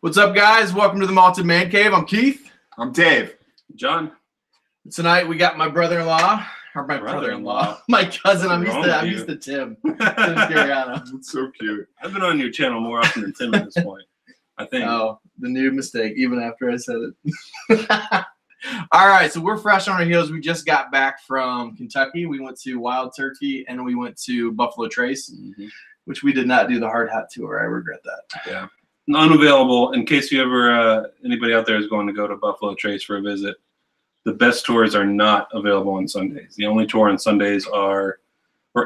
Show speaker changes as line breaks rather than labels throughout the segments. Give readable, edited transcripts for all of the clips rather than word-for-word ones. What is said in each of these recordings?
What's up, guys? Welcome to the Malted Man Cave. I'm Keith.
I'm Dave.
John.
Tonight we got my brother-in-law, or my brother-in-law, my cousin. I'm used to Tim. Tim Cariano.
That's so cute.
I've been on your channel more often than Tim at this point, I think.
Oh, the new mistake, even after I said it. All right, so we're fresh on our heels. We just got back from Kentucky. We went to Wild Turkey, and we went to Buffalo Trace, which we did not do the hard hat tour. I regret that.
Yeah. Unavailable. In case you ever, anybody out there is going to go to Buffalo Trace for a visit, the best tours are not available on Sundays. The only tour on Sundays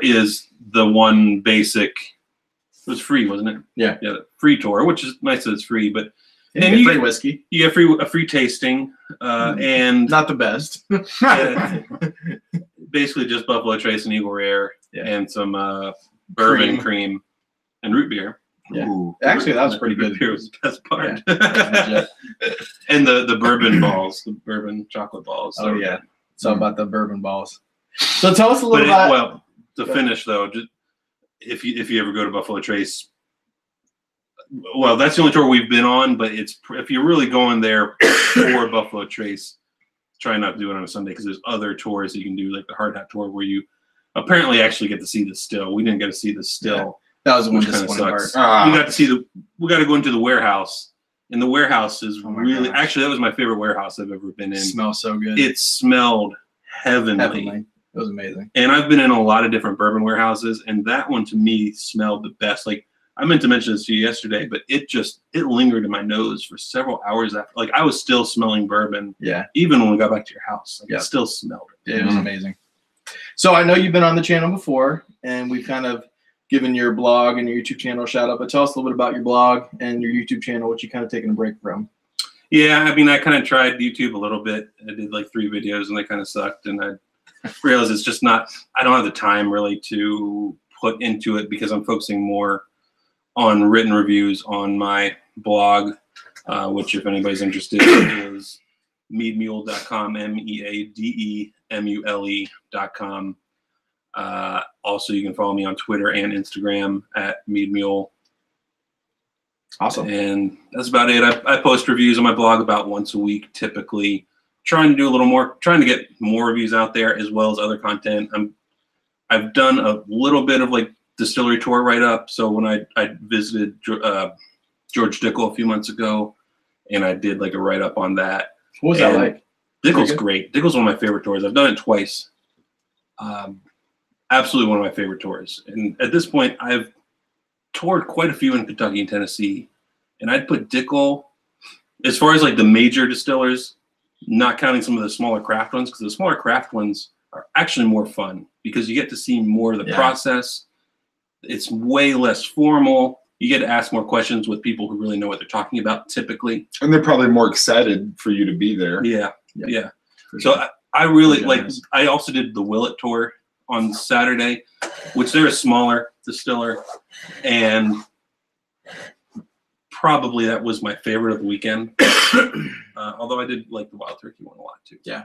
is the one basic. It was free, wasn't it?
Yeah.
Yeah, free tour, which is nice that it's free, but
and you get free whiskey.
You get a free tasting, and
not the best.
Basically, just Buffalo Trace and Eagle Rare, and some bourbon cream and root beer.
Yeah. Ooh, actually, that was pretty good.
Beer was the best part.
Yeah.
And the bourbon balls, the bourbon chocolate balls.
Oh yeah, it's all about the bourbon balls. So tell us a little about.
Well, to finish though, just if you ever go to Buffalo Trace, well, that's the only tour we've been on. But if you're really going there for Buffalo Trace, try not to do it on a Sunday because there's other tours that you can do, like the hard hat tour, where you apparently actually get to see the still. We didn't get to see the still.
Yeah. That was one disappointing part.
We got to see we got to go into the warehouse, and the warehouse is really actually that was my favorite warehouse I've ever been in.
It smells so good.
It smelled heavenly.
It was amazing.
And I've been in a lot of different bourbon warehouses, and that one to me smelled the best. Like I meant to mention this to you yesterday, but it lingered in my nose for several hours after. Like I was still smelling bourbon.
Yeah.
Even when we got back to your house, like, it still smelled it.
Yeah, it was amazing. So I know you've been on the channel before, and we've kind of given your blog and your YouTube channel a shout out, but tell us a little bit about your blog and your YouTube channel, what you kind of taken a break from.
Yeah, I mean, I kind of tried YouTube a little bit. I did like 3 videos and they kind of sucked, and I realized it's just not, I don't have the time really to put into it because I'm focusing more on written reviews on my blog, which if anybody's interested is MeadeMule.com, MEADEMULE.com. Also, you can follow me on Twitter and Instagram at MeadeMule.
Awesome.
And that's about it. I post reviews on my blog about once a week, typically. Trying to do a little more, trying to get more reviews out there as well as other content. I've done a little bit of like distillery tour write-up. So when I visited George Dickel a few months ago, and I did like a write-up on that.
What was that like?
Dickel's great. Dickel's one of my favorite tours. I've done it twice. Absolutely one of my favorite tours. And at this point, I've toured quite a few in Kentucky and Tennessee. And I'd put Dickel, as far as like the major distillers, not counting some of the smaller craft ones, because the smaller craft ones are actually more fun because you get to see more of the process. It's way less formal. You get to ask more questions with people who really know what they're talking about typically.
And they're probably more excited for you to be there.
Yeah. So I really like, I also did the Willet tour on Saturday, which they're a smaller distiller, and probably that was my favorite of the weekend. Although I did like the Wild Turkey one a lot too.
Yeah,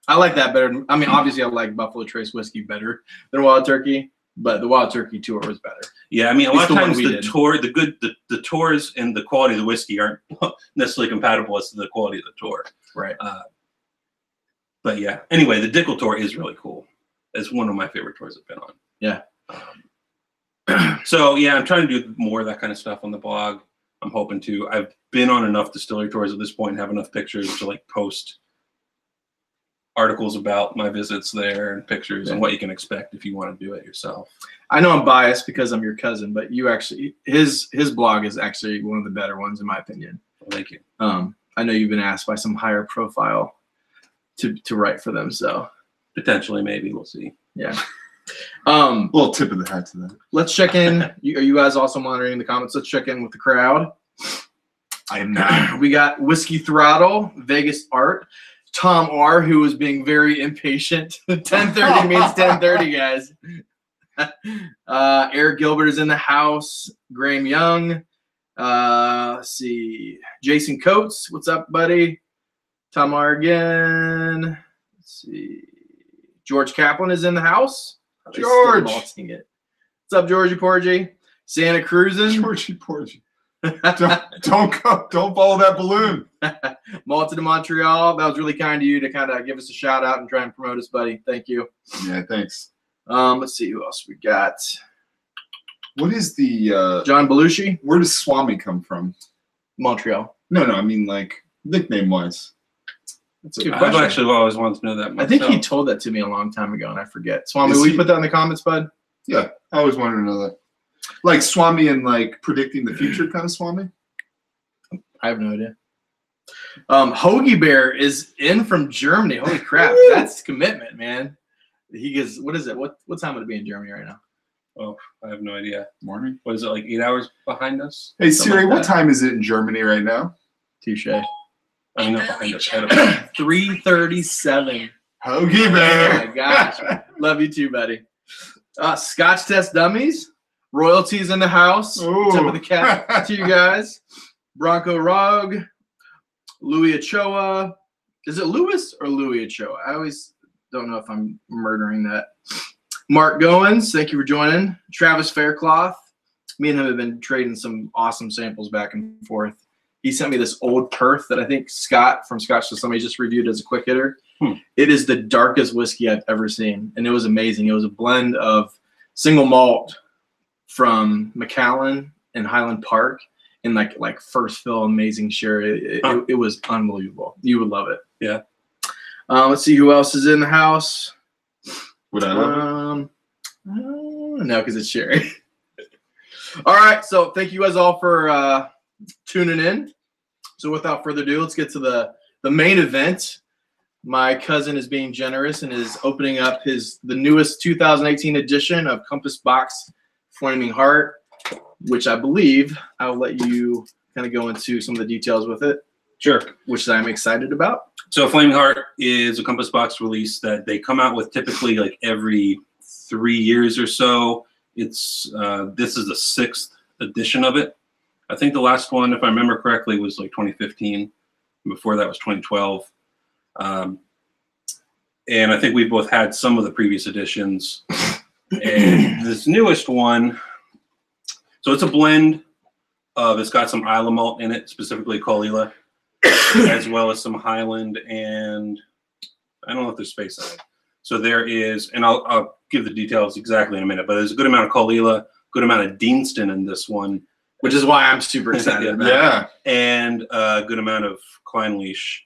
I like that better. I mean, obviously I like Buffalo Trace whiskey better than Wild Turkey, but the Wild Turkey tour was better.
Yeah, I mean, a lot of times the tours and the quality of the whiskey aren't necessarily compatible as to the quality of the tour.
Right.
But yeah, anyway, the Dickel tour is really cool. It's one of my favorite tours I've been on.
Yeah.
So yeah, I'm trying to do more of that kind of stuff on the blog. I'm hoping to. I've been on enough distillery tours at this point and have enough pictures to like post articles about my visits there and pictures and what you can expect if you want to do it yourself.
I know I'm biased because I'm your cousin, but you actually, his blog is actually one of the better ones in my opinion.
Well, thank you.
I know you've been asked by some higher profile to write for them, so.
Potentially, maybe. We'll see.
Yeah.
Little tip of the hat to that.
Let's check in. Are you guys also monitoring the comments? Let's check in with the crowd.
I am not.
We got Whiskey Throttle, Vegas Art, Tom R, who was being very impatient. 10:30 means 10:30, guys. Eric Gilbert is in the house. Graham Young. Let's see. Jason Coates, what's up, buddy? Tom R again. Let's see. George Kaplan is in the house.
George.
What's up, Georgie Porgy? Santa Cruzin.
Georgie Porgy. Don't follow that balloon.
Malted in Montreal. That was really kind of you to kind of give us a shout out and try and promote us, buddy. Thank you.
Yeah, thanks.
Let's see who else we got.
What is the
John Belushi?
Where does Swami come from?
Montreal.
No, I mean like nickname wise.
That's a good
I've
question.
actually always wanted to know that
I think he
myself.
told that to me a long time ago, and I forget. Swami,
Is
will you
he-
put that in the comments, bud?
Yeah, I always wanted to know that. Like Swami and like predicting the future kind of Swami.
I have no idea. Hoagie Bear is in from Germany. Holy crap, that's commitment, man. He goes, what is it? What time would it be in Germany right now?
Oh, I have no idea.
Morning.
What is it, like 8 hours behind us?
Hey
Something
Siri,
like
what
that.
time is it in Germany right now?
Touche.
I mean, not behind us. Ahead of us.
3:37.
Hoagie Bear.
Oh my gosh. Love you too, buddy. Scotch Test Dummies. Royalties in the house.
Ooh.
Tip of the cap to you guys. Bronco Rogue. Louis Ochoa. Is it Louis or Louis Ochoa? I always don't know if I'm murdering that. Mark Goins, thank you for joining. Travis Faircloth. Me and him have been trading some awesome samples back and forth. He sent me this old Perth that I think Scott from Scotch to Somebody just reviewed as a quick hitter. It is the darkest whiskey I've ever seen, and it was amazing. It was a blend of single malt from Macallan and Highland Park and like first fill amazing sherry. It was unbelievable. You would love it.
Yeah.
Let's see who else is in the house.
Would I love
No, because it's sherry. All right, so thank you guys all for tuning in. So without further ado, let's get to the main event. My cousin is being generous and is opening up the newest 2018 edition of Compass Box Flaming Heart, which I believe I'll let you kind of go into some of the details with it,
Sure.
which I'm excited about.
So Flaming Heart is a Compass Box release that they come out with typically like every 3 years or so. It's this is the 6th edition of it. I think the last one, if I remember correctly, was like 2015. Before that was 2012. And I think we both had some of the previous editions. And this newest one, so it's a blend of, it's got some Isla malt in it, specifically Caol Ila, as well as some Highland, and I don't know if there's space on it. So there is, and I'll give the details exactly in a minute, but there's a good amount of Caol Ila, good amount of Deanston in this one.
Which is why I'm super excited about it.
Yeah.
And a good amount of Kleinleash.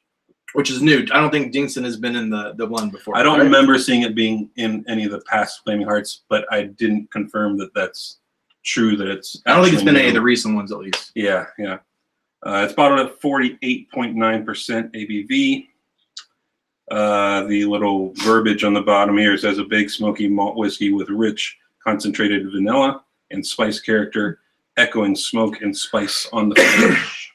Which is new. I don't think Dingston has been in the one before.
I don't
right?
remember seeing it being in any of the past Flaming Hearts, but I didn't confirm that that's true, that it's
I don't think it's been
actually
any of
new.
the recent ones, at least.
Yeah. It's bottled at 48.9% ABV. The little verbiage on the bottom here says a big smoky malt whiskey with rich concentrated vanilla and spice character, echoing smoke and spice on the finish.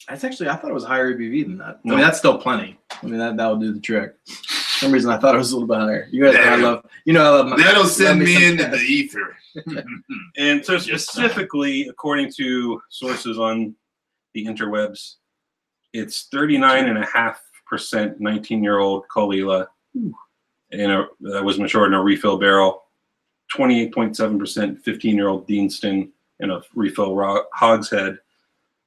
That's actually, I thought it was higher ABV than that. I
No.
mean, that's still plenty. I mean, that'll do the trick. For some reason, I thought it was a little bit higher. You guys know I love my.
That'll
love
send
me
me
some
into
tests.
the ether.
And so specifically, according to sources on the interwebs, it's 39.5% 19-year-old Caol Ila, that was matured in a refill barrel, 28.7% 15-year-old Deanston in a refill hogshead,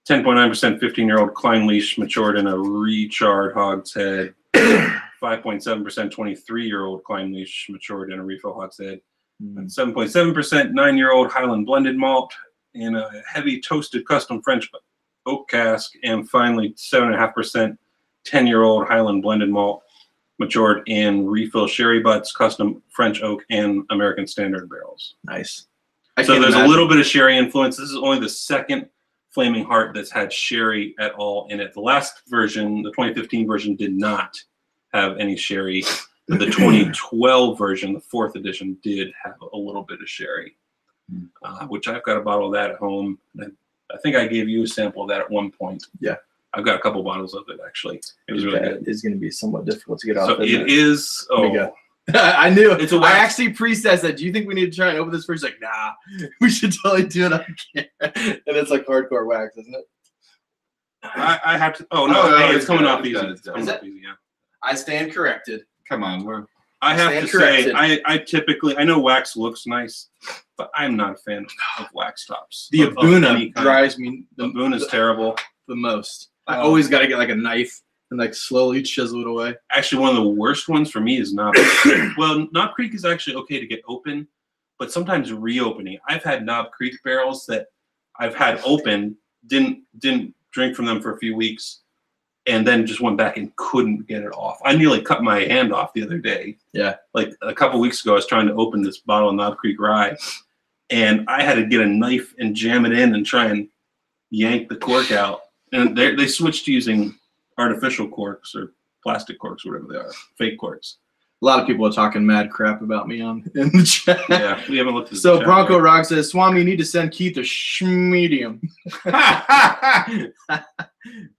10.9% 15-year-old Kleinleash matured in a recharred hogshead, 5.7% 23-year-old Kleinleash matured in a refill hogshead, and 7.7% 9-year-old Highland blended malt in a heavy toasted custom French oak cask, and finally 7.5% 10-year-old Highland blended malt matured in refill sherry butts, custom French oak, and American standard barrels.
Nice.
So there's a little bit of sherry influence. This is only the second Flaming Heart that's had sherry at all in it. The last version, the 2015 version, did not have any sherry. But the 2012 version, the 4th edition, did have a little bit of sherry, which I've got a bottle of that at home. I think I gave you a sample of that at one point.
Yeah.
I've got a couple bottles of it, actually. It was really good.
It's going to be somewhat difficult to get off.
So it is.
There we
Oh,
go. I knew it.
It's a
I
wax.
actually pre-said that. Do you think we need to try and open this first? Like, nah, we should totally do it on camera. And it's like hardcore wax, isn't it?
I have to. Oh, no.
Oh, no,
Hey, it's
it's
coming
good,
off
it's
easy.
good,
It's
it's
coming
good.
off easy, yeah.
I stand corrected.
Come on, we're
I have
Stand
to
corrected.
say, I typically, I know wax looks nice, but I'm not a fan of wax tops.
The
of
Abuna
any kind.
drives me
The Abuna's terrible.
the most. I
Oh.
always got to get like a knife and like slowly chisel it away.
Actually, one of the worst ones for me is Knob. Well, Knob Creek is actually okay to get open, but sometimes reopening. I've had Knob Creek barrels that I've had open, didn't drink from them for a few weeks, and then just went back and couldn't get it off. I nearly cut my hand off the other day.
Yeah.
Like a couple weeks ago, I was trying to open this bottle of Knob Creek Rye, and I had to get a knife and jam it in and try and yank the cork out. And they switched to using artificial corks or plastic corks, whatever they are, fake corks.
A lot of people are talking mad crap about me in the chat.
Yeah, we haven't looked at the
So
chat
Bronco
yet.
Rock says, Swami, you need to send Keith a medium. All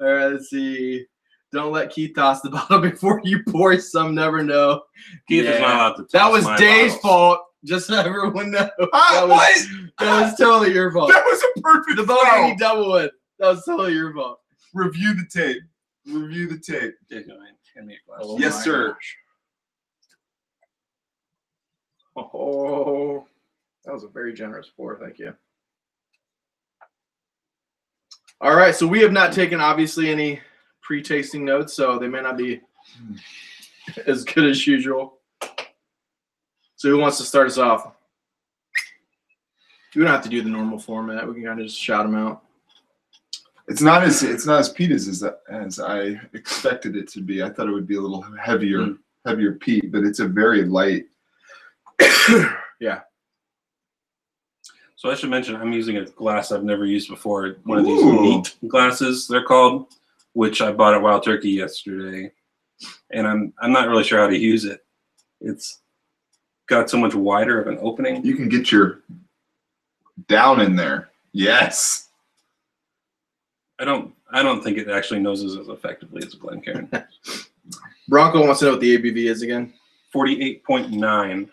right, let's see. Don't let Keith toss the bottle before you pour. Some never know.
Keith is not allowed to toss
That was
my
Dave's
bottles.
fault. Just so everyone knows. That
What?
was totally your fault.
That was a perfect
The
throw.
Bodini Doublewood. That was totally your fault.
Review the tape. Review the tape.
Dave, go ahead, hand me a glass.
Oh
Yes,
my
sir.
gosh. Oh, that was a very generous pour. Thank you. All right, so we have not taken obviously any pre-tasting notes, so they may not be as good as usual. So who wants to start us off? We don't have to do the normal format. We can kind of just shout them out.
It's not as peat as I expected it to be. I thought it would be a little heavier peat, but it's a very light.
Yeah.
So I should mention I'm using a glass I've never used before. One of these
Ooh.
meat glasses, they're called, which I bought at Wild Turkey yesterday, and I'm not really sure how to use it. It's got so much wider of an opening.
You can get your down in there. Yes.
I don't think it actually noses as effectively as a Glencairn.
Bronco wants to know what the ABV is again.
48.9.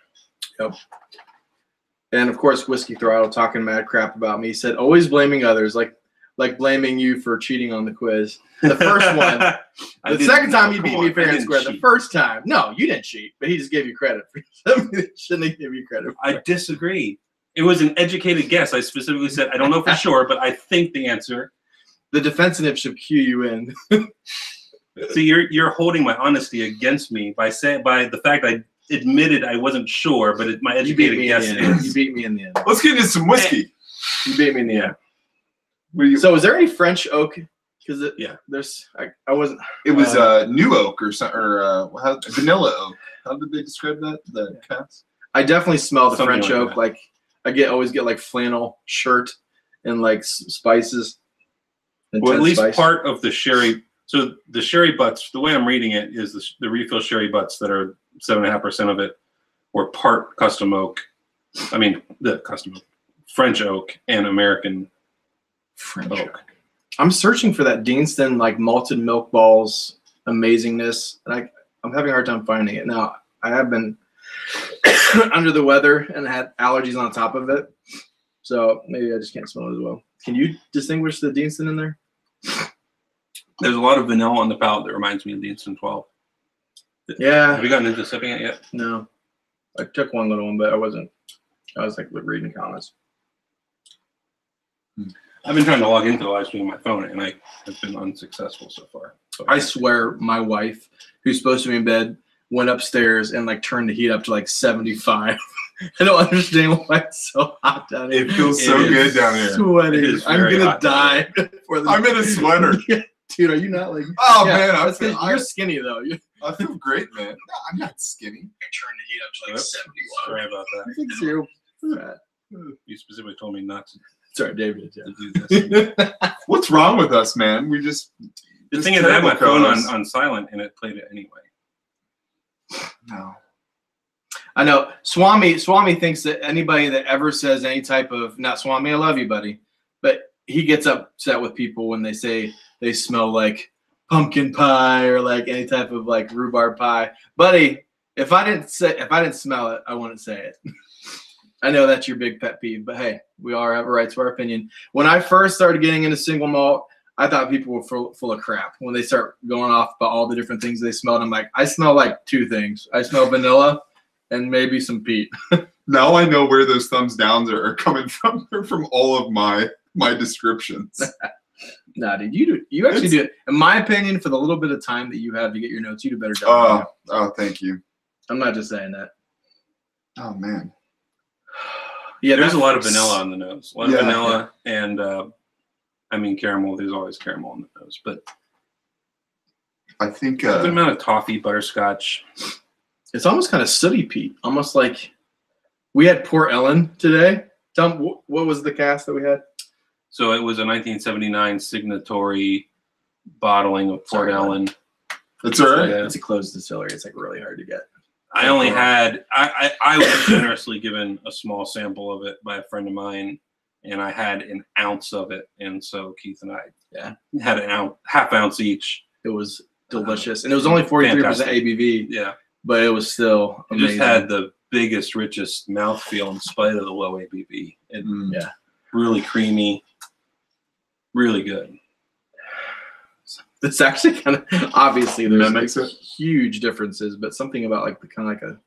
Yep. And of course, Whiskey Throttle talking mad crap about me. He said, always blaming others, like blaming you for cheating on the quiz. The first one. The second time he beat me fair and square. The first time. No, you didn't cheat, but he just gave you credit for something that shouldn't have given you credit for.
I disagree. It was an educated guess. I specifically said, I don't know for sure, but I think the answer.
The defensive should cue you in.
See, you're holding my honesty against me by the fact I admitted I wasn't sure, but my
You beat
educated
me
guess
in the end.
is.
You beat me in the end.
Let's get into some whiskey.
You beat me in the end.
What do you,
So is there any French oak? Because
Yeah.
there's I wasn't.
it was new oak or something, or vanilla oak. How did they describe that? The cats?
I definitely smell the
Something
French
like
oak.
that.
Like I always get like flannel shirt and like spices.
Well, at
intense
least
spice.
part of the sherry. So the sherry butts, the way I'm reading it is the refill sherry butts that are 7.5% of it, were part custom oak. I mean, the custom oak, French oak and American
French
oak.
I'm searching for that Deanston like malted milk balls amazingness, and I'm having a hard time finding it. Now I have been under the weather and had allergies on top of it, so maybe I just can't smell it as well. Can you distinguish the Deanston in there?
There's a lot of vanilla on the palate that reminds me of the Instant 12.
Yeah.
Have you gotten into sipping it yet?
No, I took one little one, but I was like reading comments.
I've been trying to log into the live stream on my phone, and I have been unsuccessful so far. So
I swear, my wife, who's supposed to be in bed, went upstairs and like turned the heat up to like 75. I don't understand why it's so hot down here.
It feels
It
so
is
good down here.
Sweating.
It is
I'm
very
gonna
hot down
die. For the
I'm in a sweater.
Dude, are you not like?
Oh
Yeah,
man,
that's 'cause you're skinny though.
I feel great, man. No, I'm not skinny.
Turn the heat up to
Oops. Sorry about
I
that.
think so. Fat.
You specifically told me not to
Sorry, David.
do this.
What's wrong with us, man? We just
The
just
thing is, I had my
terrible
phone
co-hosts.
on silent, and it played it anyway.
No.
I know Swami thinks that anybody that ever says any type of not Swami, I love you, buddy, but he gets upset with people when they say they smell like pumpkin pie or like any type of like rhubarb pie. Buddy, if I didn't smell it, I wouldn't say it. I know that's your big pet peeve, but hey, we all have a right to our opinion. When I first started getting into single malt, I thought people were full of crap. When they start going off about all the different things they smelled, I'm like, I smell like two things. I smell vanilla and maybe some peat.
Now I know where those thumbs downs are coming from. They're from all of my descriptions.
Nah, dude, you actually do it. In my opinion, for the little bit of time that you have to get your notes, you do a better job. Than you.
Oh, thank you.
I'm not just saying that.
Oh man.
Yeah, there's a lot of vanilla on the nose. A lot of vanilla and I mean caramel. There's always caramel on the nose, but
I think
a good amount of toffee, butterscotch.
It's almost kind of sooty peat, almost like we had Port Ellen today. Tell me, what was the cast that we had?
So it was a 1979 signatory bottling of Port Ellen.
That's all right.
It's a closed distillery. It's like really hard to get.
I only had I was generously given a small sample of it by a friend of mine, and I had an ounce of it, and so Keith and I had an half ounce each.
It was delicious, and it was only 43% ABV.
Yeah,
but it was still amazing.
It just had the biggest, richest mouthfeel in spite of the low ABV.
Yeah,
really creamy, really good.
It's actually kind of obviously there's
like
huge differences, but something about like the kind of like a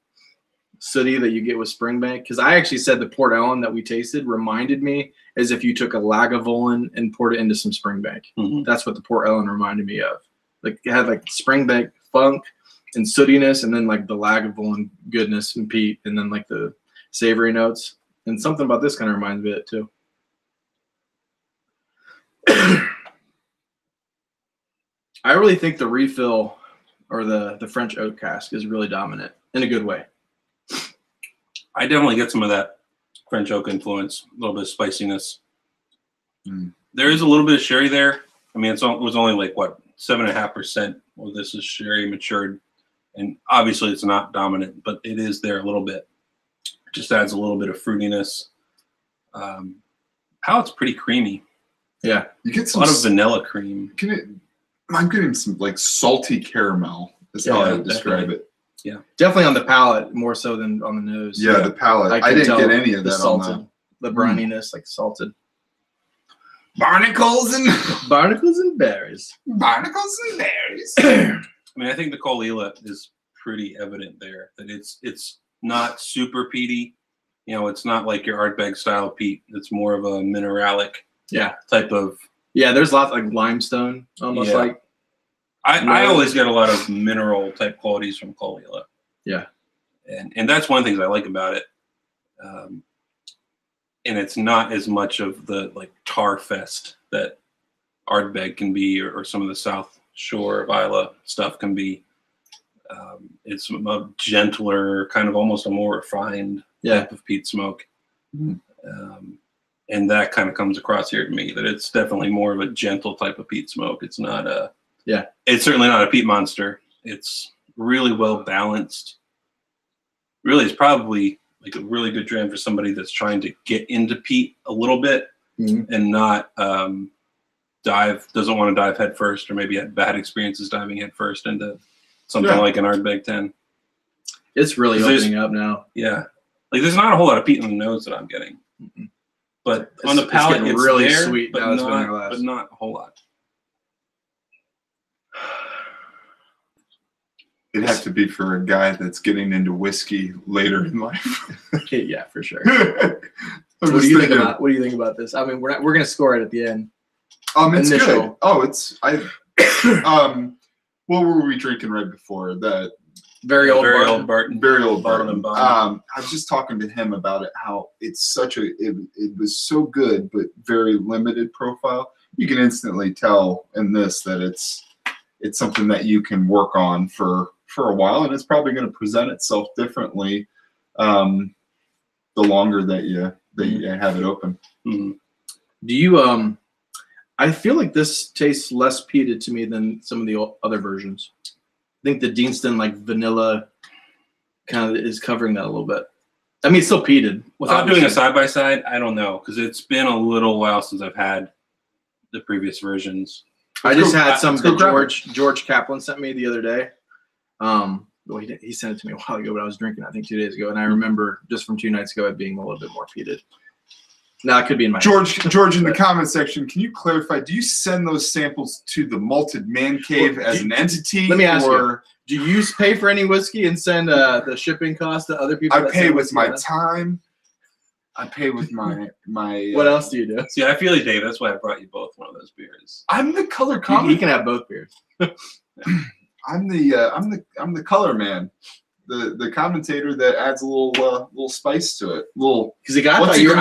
sooty that you get with Springbank. Because I actually said the Port Ellen that we tasted reminded me as if you took a Lagavulin and poured it into some Springbank.
Mm-hmm.
That's what the Port Ellen reminded me of. Like it had like Springbank funk and sootiness, and then like the Lagavulin goodness and peat, and then like the savory notes. And something about this kind of reminds me of it too. I really think the refill or the French oak cask is really dominant in a good way.
I definitely get some of that French oak influence, a little bit of spiciness. There is a little bit of sherry there. I mean, it was only like, what, 7.5%. Well, this is sherry matured. And obviously it's not dominant, but it is there a little bit. It just adds a little bit of fruitiness. Palate's pretty creamy.
Yeah.
You get
a lot of vanilla cream.
I'm getting some like salty caramel. That's how I would describe it.
Yeah, definitely on the palate more so than on the nose.
Yeah, the palate. I didn't get any of that
salted,
on
the brininess, like salted.
Barnacles and
berries.
Barnacles and berries.
I mean, I think the Colilla is pretty evident there that it's not super peaty. You know, it's not like your Ardbeg style peat. It's more of a mineralic type of. Yeah,
there's lots like limestone, almost like.
I always get a lot of mineral type qualities from Colilla.
Yeah,
and that's one of the things I like about it. And it's not as much of the like tar fest that Ardbeg can be, or some of the South Shore of Islay stuff can be. It's a gentler, kind of almost a more refined type of peat smoke. And that kind of comes across here to me, that it's definitely more of a gentle type of peat smoke. It's not a, it's certainly not a peat monster. It's really well balanced. Really, it's probably like a really good dram for somebody that's trying to get into peat a little bit and not doesn't want to dive head first, or maybe had bad experiences diving head first into something like an Ardbeg 10.
It's really opening up now.
Yeah. Like there's not a whole lot of peat on the nose that I'm getting. But on the palate, it's
really
there,
sweet,
but not a whole lot.
It'd have to be for a guy that's getting into whiskey later in life.
Yeah, for sure. What do you think about this? I mean, we're gonna score it at the end.
It's good. Oh, what were we drinking right before that?
Very old
Barton. I was just talking to him about it, how it's it was so good, but very limited profile. You can instantly tell in this that it's something that you can work on for a while, and it's probably going to present itself differently the longer that you have it open.
Do you I feel like this tastes less peated to me than some of the other versions. I think the Deanston like vanilla kind of is covering that a little bit. I mean, it's still peated.
Without doing a side by side, I don't know, because it's been a little while since I've had the previous versions.
I just had some that George Kaplan sent me the other day. Well, he sent it to me a while ago, but I was drinking, I think 2 days ago, and I remember just from 2 nights ago it being a little bit more peated. Now it could be in my
George in the comment section, can you clarify? Do you send those samples to the Malted Man Cave as an entity?
Let me ask you: Do you pay for any whiskey and send the shipping cost to other people?
I
that
pay
send
with
whiskey
my
out?
time. I pay with my.
What else do you do?
See, I feel like Dave. That's why I brought you both one of those beers.
I'm the color
You
comment.
can have both beers.
I'm the color man. The commentator that adds a little spice to it.
Because I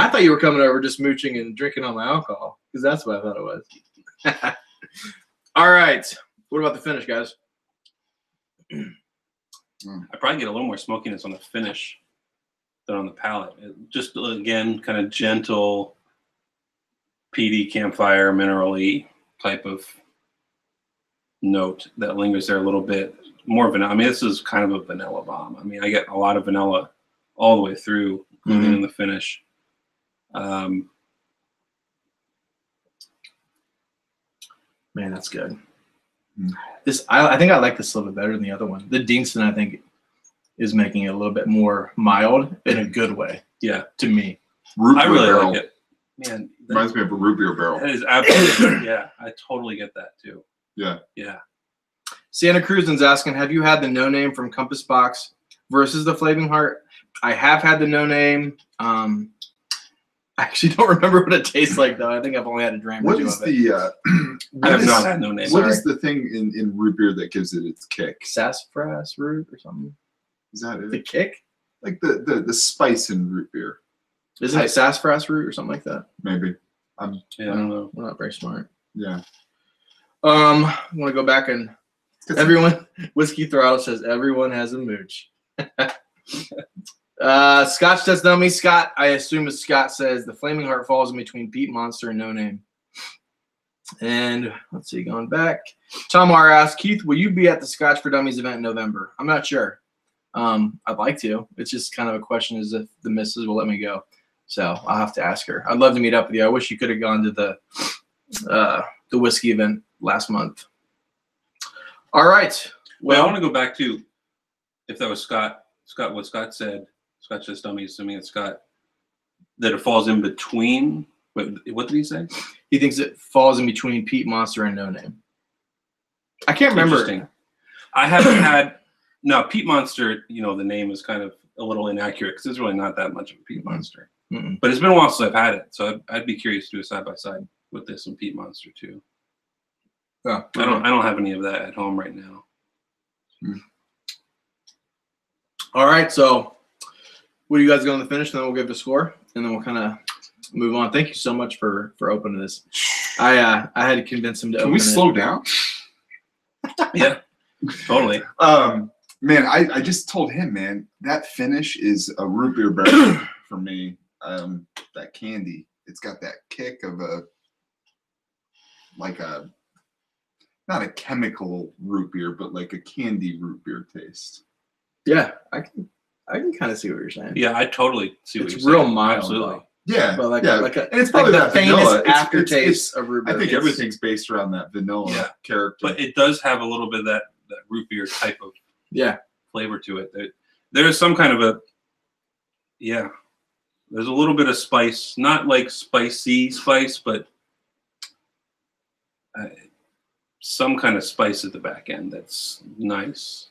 thought you were coming over just mooching and drinking all my alcohol. Because that's what I thought it was. All right. What about the finish, guys?
I probably get a little more smokiness on the finish than on the palate. Just again, kind of gentle, peaty, campfire, mineral-y type of note that lingers there a little bit. More vanilla. I mean, this is kind of a vanilla bomb. I mean, I get a lot of vanilla all the way through, including in the finish.
Man, that's good. I think I like this a little bit better than the other one. The Deanston, I think, is making it a little bit more mild in a good way.
Yeah,
to me.
I really like it. Man,
reminds me of a root beer barrel.
That is absolutely. Yeah, I totally get that too.
Yeah.
Yeah.
Santa Cruz's asking, have you had the No Name from Compass Box versus the Flaming Heart? I have had the No Name. I actually don't remember what it tastes like, though. I think I've only had a dram or two of it.
I have not had No Name.
What is the thing in root beer that gives it its kick?
Sassafras root or something?
Is that it?
The kick?
Like the spice in root beer.
Isn't it sassafras root or something like that?
Maybe.
Yeah, I don't know.
We're not very smart.
Yeah.
I want to go back and everyone, Whiskey Throttle says everyone has a mooch. Scotch does know me. Scott, I assume as Scott says, the Flaming Heart falls in between Pete Monster and No Name. And let's see, going back. Tom R asks, Keith, will you be at the Scotch for Dummies event in November? I'm not sure. I'd like to. It's just kind of a question as if the missus will let me go. So I'll have to ask her. I'd love to meet up with you. I wish you could have gone to the whiskey event last month. All right.
Well, I want to go back to if that was Scott, what Scott said, Scott just dummies, assuming it's Scott, that it falls in between. What did he say?
He thinks it falls in between Pete Monster and No Name. I can't remember.
Interesting. I haven't had. No, Pete Monster, the name is kind of a little inaccurate because it's really not that much of a Pete Monster.
Mm-mm.
But it's been a while since I've had it, so I'd be curious to do a side-by-side with this and Pete Monster too.
Oh,
I don't have any of that at home right now.
All right, so what do you guys going to finish? Then we'll give it a score, and then we'll kind of move on. Thank you so much for opening this. I had to convince him to.
Can we slow down?
Yeah, totally.
Man, I just told him, man, that finish is a root beer barrel for me. That candy, it's got that kick of not a chemical root beer, but like a candy root beer taste.
Yeah, I can kind of see what you're saying.
Yeah, I totally see what
it's
you're
real
saying.
mild,
Absolutely.
Yeah,
but
and it's probably
the
that
famous
vanilla.
aftertaste of root beer.
I think everything's based around that vanilla character.
But it does have a little bit of that root beer type of flavor to it. There's some kind of there's a little bit of spice, not like spicy spice, but some kind of spice at the back end that's nice.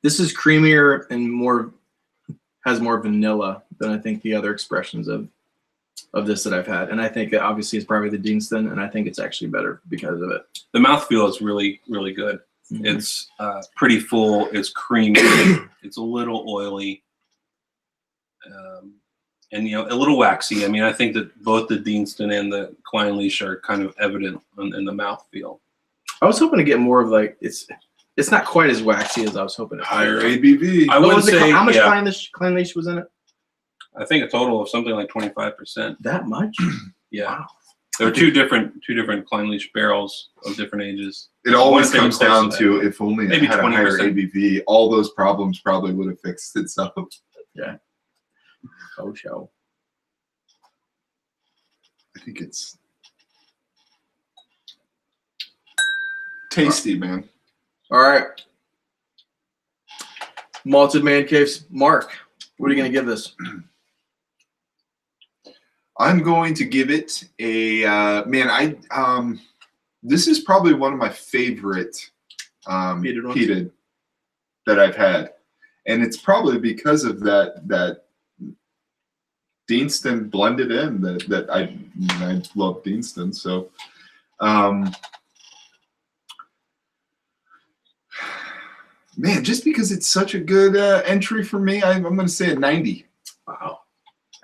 This is creamier and has more vanilla than I think the other expressions of this that I've had. And I think obviously it's probably the Deanston, and I think it's actually better because of it.
The mouthfeel is really, really good. Mm-hmm. It's pretty full. It's creamy. It's a little oily. And a little waxy. I mean, I think that both the Deanston and the Kleinleich are kind of evident in the mouthfeel.
I was hoping to get more of it's not quite as waxy as I was hoping.
Higher ABV.
I would say
how much Kleinleich was in it?
I think a total of something like 25%.
That much?
Yeah.
Wow.
There are two different Kleinleich barrels of different ages.
It always comes down to if only it had a higher ABV, all those problems probably would have fixed itself.
Yeah. Oh, show.
I think it's tasty, man.
All right. Malted Man Caves. Mark, what are you going to give this?
I'm going to give it a this is probably one of my favorite peated that I've had, and it's probably because of that Deanston blended in that I love Deanston. So, man, just because it's such a good entry for me, I'm going to say a 90.
Wow,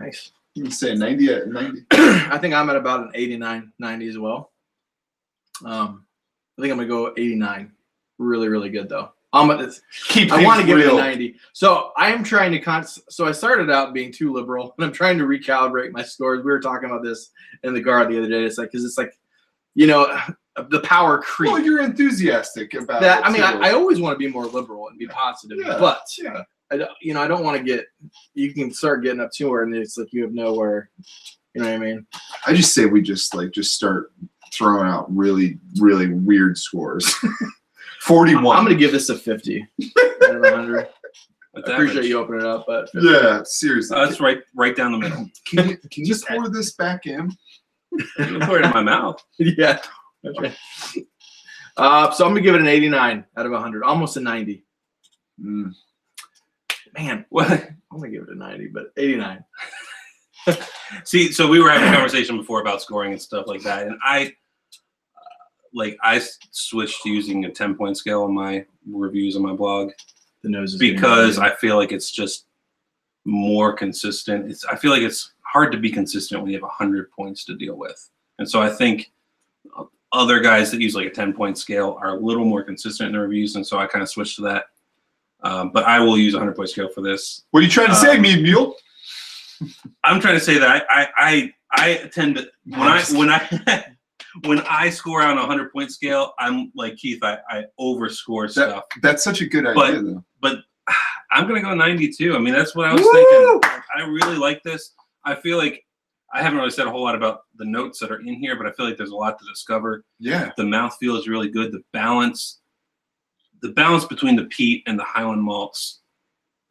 nice.
I'm going to say a 90 at 90.
I think I'm at about an 89, 90 as well. I think I'm going to go 89. Really, really good though. I want to give it a 90. So I am trying to so I started out being too liberal, and I'm trying to recalibrate my scores. We were talking about this in the guard the other day. It's like, because it's like, you know, the power creep.
Well, you're enthusiastic about
that.
it.
I mean,
too.
I always want to be more liberal and be positive, but I don't want to get. You can start getting up to where, and it's like you have nowhere. You know what I mean?
I just say we just start throwing out really, really weird scores. 41.
I'm going to give this a 50 out of 100. I appreciate you opening it up, but 50.
Yeah, seriously.
That's right down the middle.
Can you pour this back in?
You can pour it in my mouth.
Yeah. Okay. So I'm going to give it an 89 out of 100, almost a 90. Man,
What?
I'm going to give it a 90, but 89.
See, so we were having a conversation before about scoring and stuff like that, and I switched to using a 10-point scale on my reviews on my blog
The nose is
because I feel like it's just more consistent. I feel like it's hard to be consistent when you have 100 points to deal with, and so I think other guys that use like a 10-point scale are a little more consistent in their reviews, and so I kind of switched to that. But I will use a 100-point scale for this.
What are you trying to say, MeadeMule?
I'm trying to say that I tend to when I score on a 100-point scale, I'm like Keith. I overscore stuff.
That's such a good idea, though.
But I'm gonna go 92. I mean, that's what I was thinking. I really like this. I feel like I haven't really said a whole lot about the notes that are in here, but I feel like there's a lot to discover.
Yeah.
The mouthfeel is really good. The balance between the peat and the Highland malts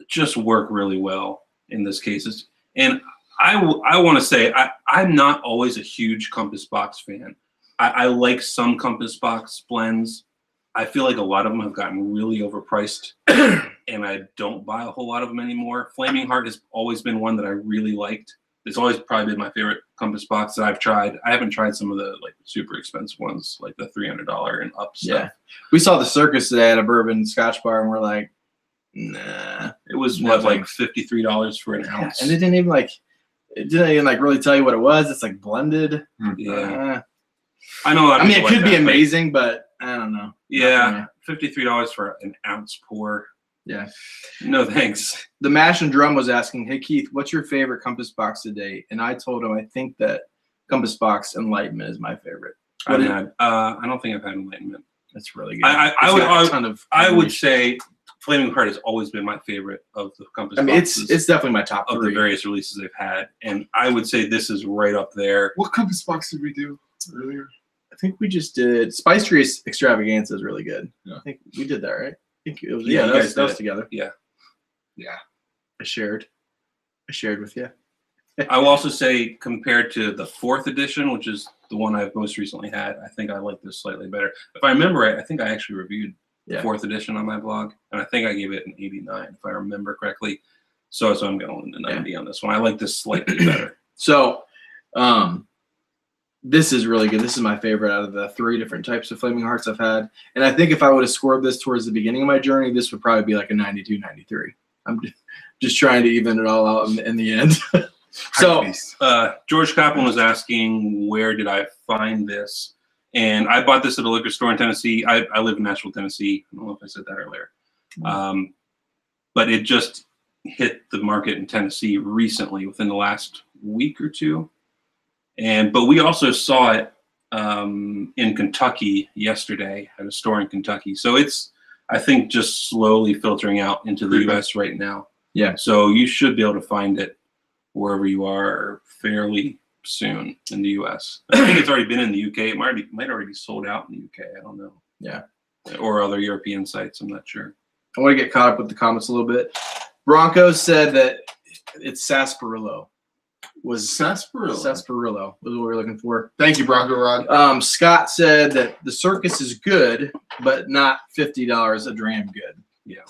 just work really well in this case. And I want to say I'm not always a huge Compass Box fan. I like some Compass Box blends. I feel like a lot of them have gotten really overpriced, and I don't buy a whole lot of them anymore. Flaming Heart has always been one that I really liked. It's always probably been my favorite Compass Box that I've tried. I haven't tried some of the like super expensive ones, like the $300 and up stuff.
Yeah, we saw the Circus today at a bourbon Scotch bar, and we're like, nah.
It was what, like $53 for an ounce,
and it didn't even really tell you what it was. It's like blended.
Yeah. I know.
I mean, it could be amazing, but I don't know.
Yeah, $53 for an ounce pour.
Yeah.
No thanks.
The Mash and Drum was asking, "Hey Keith, what's your favorite Compass Box to date?" And I told him I think that Compass Box Enlightenment is my favorite.
I don't think I've had Enlightenment.
That's really good.
I would say Flaming Heart has always been my favorite of the Compass Boxes.
I mean, it's definitely my top
of
3
the various releases they've had, and I would say this is right up there.
What Compass Box did we do earlier?
I think we just did Spice Tree Extravaganza is really good.
Yeah.
I think we did that, right? I think it was,
Yeah, you guys
that was
did.
together.
Yeah.
I shared with you.
I will also say, compared to the 4th edition, which is the one I've most recently had, I think I like this slightly better. If I remember right, I think I actually reviewed the 4th edition on my blog, and I think I gave it an 89, if I remember correctly. So I'm going to 90 on this one. I like this slightly better.
So, this is really good. This is my favorite out of the 3 different types of Flaming Hearts I've had. And I think if I would have scored this towards the beginning of my journey, this would probably be like a 92, 93. I'm just trying to even it all out in the end. So,
George Kaplan was asking, where did I find this? And I bought this at a liquor store in Tennessee. I live in Nashville, Tennessee. I don't know if I said that earlier. But it just hit the market in Tennessee recently, within the last week or 2. But we also saw it in Kentucky yesterday at a store in Kentucky. So it's, I think, just slowly filtering out into the U.S. right now.
Yeah.
So you should be able to find it wherever you are fairly soon in the U.S. I think it's already been in the U.K. It might already be sold out in the U.K. I don't know.
Yeah.
Or other European sites. I'm not sure.
I want to get caught up with the comments a little bit. Broncos said that it's sarsaparilla. was
Sarsaparilla.
Sarsaparilla was what we were looking for.
Thank you, Bronco Rod.
Scott said that the Circus is good, but not $50 a dram good.
Yeah.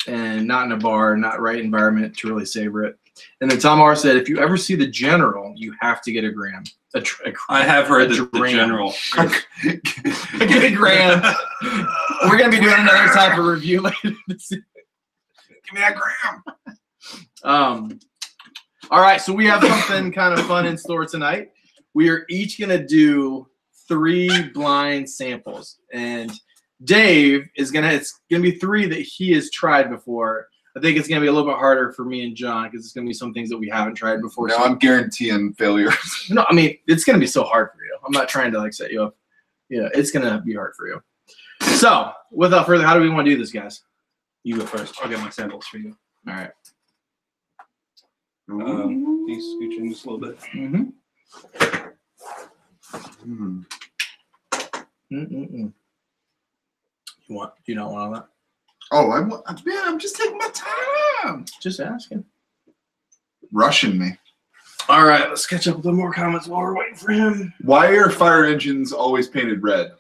And not in a bar, not right environment to really savor it. And then Tom R said, if you ever see the General, you have to get a gram.
I have heard that the General.
Get a gram. We're gonna be doing another type of review later. Give
me that gram.
All right, so we have something kind of fun in store tonight. We are each gonna do 3 blind samples, and Dave is it's gonna be 3 that he has tried before. I think it's gonna be a little bit harder for me and John because it's gonna be some things that we haven't tried before.
No, I'm guaranteeing failure.
No, I mean it's gonna be so hard for you. I'm not trying to like set you up. Yeah, it's gonna be hard for you. So, without further, how do we want to do this, guys?
You go first. I'll get my samples for you.
All right.
Can you scooch in just a little bit?
You don't want all that?
Oh, I'm just taking my time.
Just asking.
Rushing me.
All right, let's catch up with the more comments while we're waiting for him.
Why are fire engines always painted red?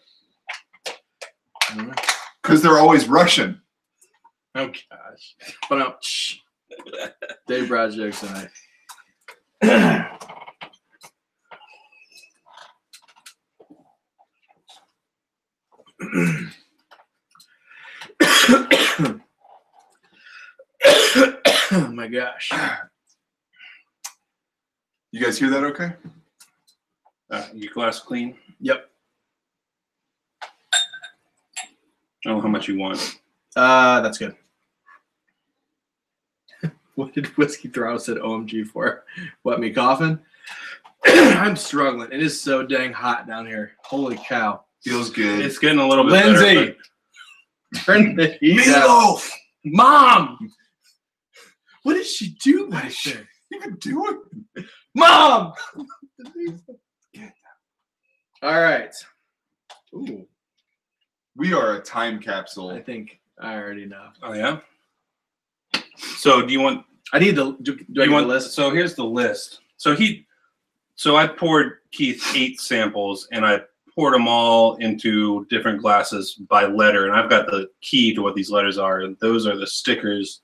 Because they're always Russian.
Oh gosh. But no, Dave brought jokes tonight. Oh my gosh.
You guys hear that okay?
Your glass clean?
Yep.
I don't know how much you want.
That's good. What did Whiskey Throw said OMG for? What, me coughing? I'm struggling. It is so dang hot down here. Holy cow.
Feels good.
It's getting a little bit
Lindsay,
better.
turn the heat down. Mom! What did she do back there?
What are you doing?
Mom! All right. Ooh.
We are a time capsule.
I think I already know.
Oh, yeah? So do you want...
I need the... Do I want the list?
So here's the list. So I poured Keith 8 samples, and I poured them all into different glasses by letter, and I've got the key to what these letters are, and those are the stickers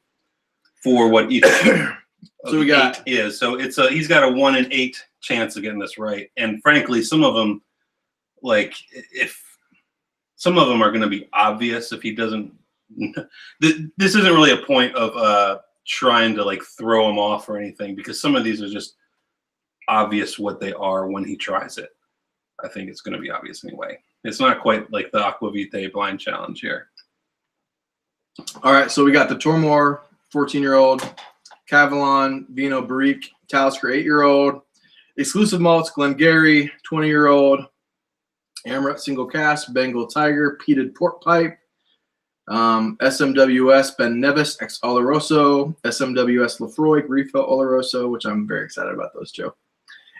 for what each
so we got
8 is. So he's got a 1 in 8 chance of getting this right, and frankly, some of them, like if some of them are going to be obvious if he doesn't. This isn't really a point of trying to like throw him off or anything, because some of these are just obvious what they are when he tries it. I think it's going to be obvious anyway. It's not quite like the Aquavite blind challenge here.
All right, so we got the Tormore 14-year-old, Cavalon Vino Barrique Talisker 8-year-old, Exclusive Malts Glengarry 20-year-old, Amaret Single Cask Bengal Tiger Peated Pork Pipe, SMWS Ben Nevis Ex Oloroso, SMWS Lefroy Refill Oloroso, which I'm very excited about those, Joe.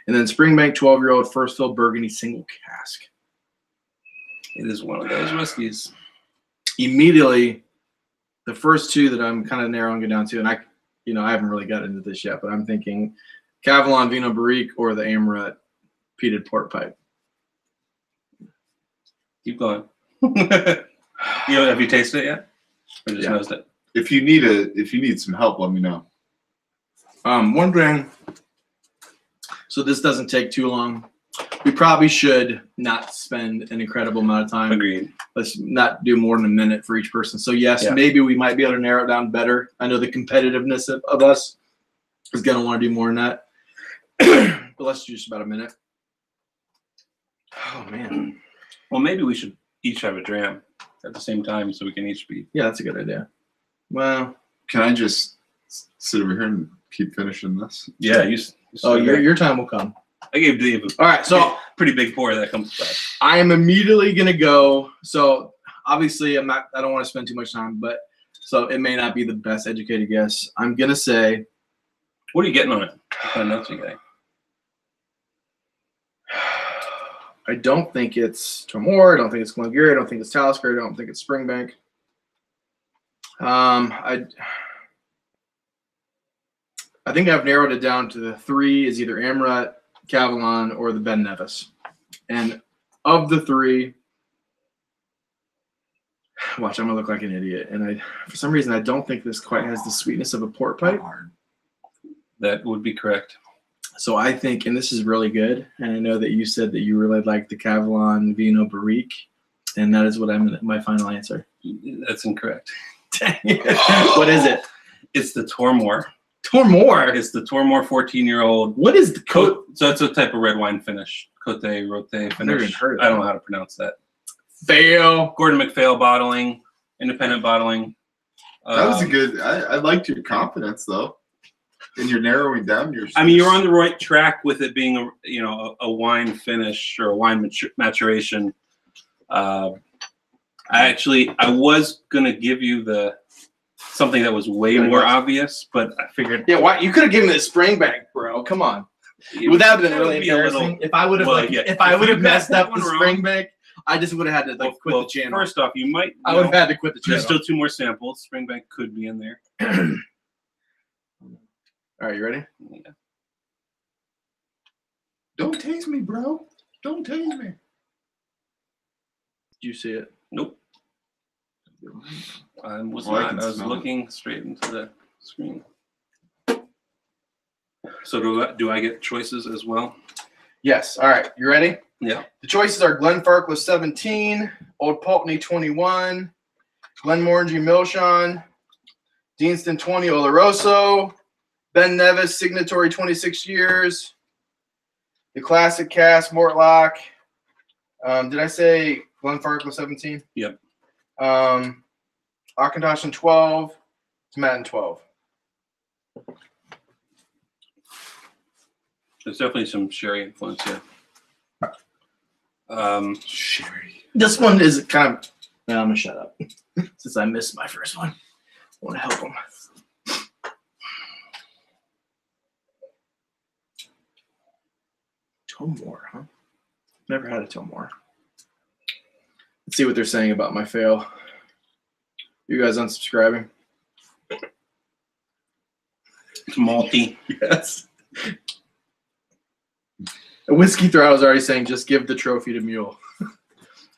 And then Springbank 12-year-old First Fill Burgundy Single Cask.
It is one of those whiskeys.
Immediately, the first 2 that I'm kind of narrowing it down to, and I haven't really got into this yet, but I'm thinking Cavalon Vino Barrique or the Amaret Peated Pork Pipe.
Keep going. Have you tasted it yet? Or just nosed it?
If you need some help, let me know.
One thing. So this doesn't take too long. We probably should not spend an incredible amount of time.
Agreed.
Let's not do more than a minute for each person. So yes, maybe we might be able to narrow it down better. I know the competitiveness of us is going to want to do more than that. But let's do just about a minute. Oh, man.
Well, maybe we should each have a dram at the same time so we can each be.
Yeah, that's a good idea. Well,
can I just sit over here and keep finishing this?
Yeah,
your time will come.
I gave Dave
all right, so
pretty big pour that comes back.
I am immediately gonna go. So obviously I don't want to spend too much time, but so it may not be the best educated guess. I'm gonna say,
what are you getting on it? What kind of notes are you getting?
I don't think it's Tormore. I don't think it's Glengarry. I don't think it's Talisker. I don't think it's Springbank. I I think I've narrowed it down to the 3 is either Amrut, Cavalon, or the Ben Nevis. And of the 3, watch, I'm gonna look like an idiot. And for some reason, I don't think this quite has the sweetness of a port pipe.
That would be correct.
So I think, and this is really good, and I know that you said that you really like the Cavalon Vino Barrique, and that is what my final answer.
That's incorrect.
Dang it. What is it?
It's the Tormore.
Tormore?
It's the Tormore 14-year-old.
What is the
Cote? So that's a type of red wine finish. Cote Rote finish.
I've never even heard of that.
I don't know how to pronounce that.
Fail.
Gordon MacPhail bottling, independent bottling.
That was a good. I liked your confidence though, and you're narrowing down your.
I mean, you're on the right track with it being a wine finish or a wine maturation. I was gonna give you something that was way more obvious, but I figured.
Yeah, why you could have given me the Springbank, bro? Come on. Would that have been really embarrassing? If I would have messed up the Springbank, I just would have had to quit the channel.
First off, I
would have had to quit the channel.
There's still 2 more samples. Springbank could be in there.
All right, you ready?
Yeah.
Don't tase me, bro. Don't tase me.
Did you see it?
Nope. I was
Well,
not. I was looking straight into the screen. So do I get choices as well?
Yes. All right. You ready?
Yeah.
The choices are Glenfarclas 17, Old Pulteney 21, Glenmorangie Milchon, Deanston 20 Oloroso, Ben Nevis Signatory 26 years, the Classic Cask Mortlock. Did I say Glenfarclas 17?
Yep.
Auchentoshan 12, Tomatin 12.
There's definitely some sherry influence here.
Sherry.
This one is kind of. No, I'm gonna shut up since I missed my first one. I want to help him. Tomore, huh? Never had a Tomore. Let's see what they're saying about my fail. You guys unsubscribing?
It's malty.
Yes. A Whiskey Throttle is already saying, just give the trophy to Mule.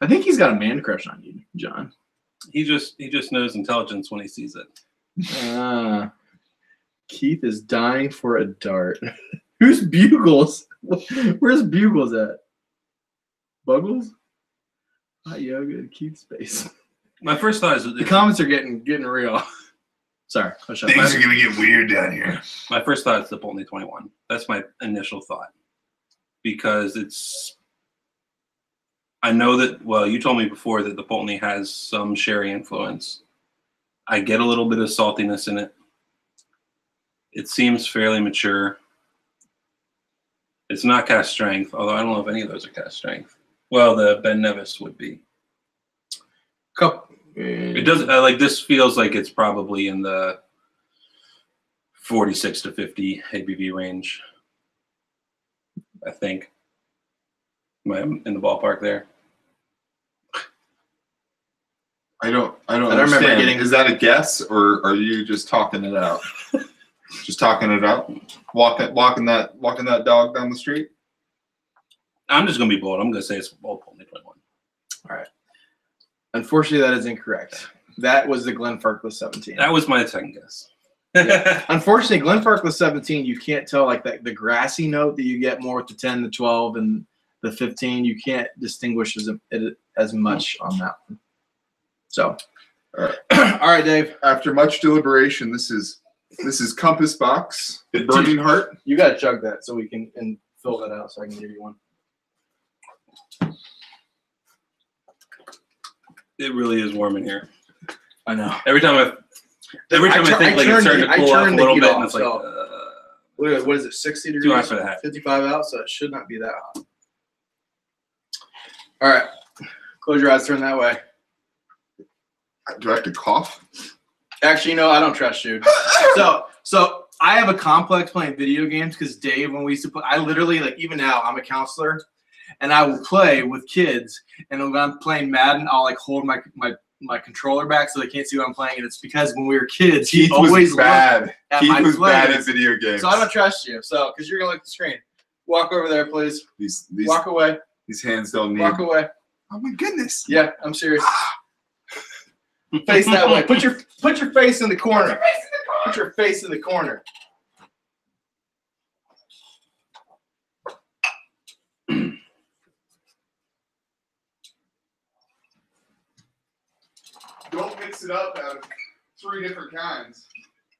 I think he's got a man crush on you, John.
He just knows intelligence when he sees it.
Keith is dying for a dart. Who's Bugles? Where's Bugles at? Buggles? Hot yoga and Keith's face.
My first thought is
the comments are getting real. Sorry.
Things are gonna get weird down here.
My first thought is the Pulteney 21. That's my initial thought. Because I know that, well, you told me before that the Pulteney has some sherry influence. I get a little bit of saltiness in it. It seems fairly mature. It's not cast strength, although I don't know if any of those are cast strength. Well, the Ben Nevis would be. It does this feels like it's probably in the 46 to 50 ABV range. I think. Am I in the ballpark there?
I don't understand.
Remember getting.
Is that a guess, or are you just talking it out? Just talking it out, walking that dog down the street.
I'm just gonna be bold. I'm gonna say it's Old Pulteney 21.
All right. Unfortunately, that is incorrect. That was the Glenfarclas 17.
That was my second guess.
Yeah. Unfortunately, Glenfarclas 17, you can't tell like the grassy note that you get more with the 10, the 12, and the 15. You can't distinguish as much on that one. So, all right, Dave.
After much deliberation, this is Compass Box, Burning Heart.
You got to chug that so we can fill that out so I can give you one.
It really is warm in here.
I know.
Every time I think like it's starting to cool off a little bit, and it's like,
what is it, 60 degrees?
Too hot for that.
55 out, so it should not be that hot. All right. Close your eyes, turn that way.
Do I have to cough?
Actually, no, I don't trust you. So I have a complex playing video games because Dave, when we used to play, I literally, like, even now, I'm a counselor, and I will play with kids, and when I'm playing Madden, I'll like hold my my controller back so they can't see what I'm playing, and it's because when we were kids,
Keith
he always
was bad.
looked at
Keith
my
was bad
plays.
at video games.
So I don't trust you. So because you're gonna look at the screen. Walk over there, please.
These
Walk away.
These hands don't need.
Walk away.
Oh my goodness.
Yeah, I'm serious. Face that way. Put your face in the corner. Put your face in the corner.
Don't mix it up out of 3 different kinds.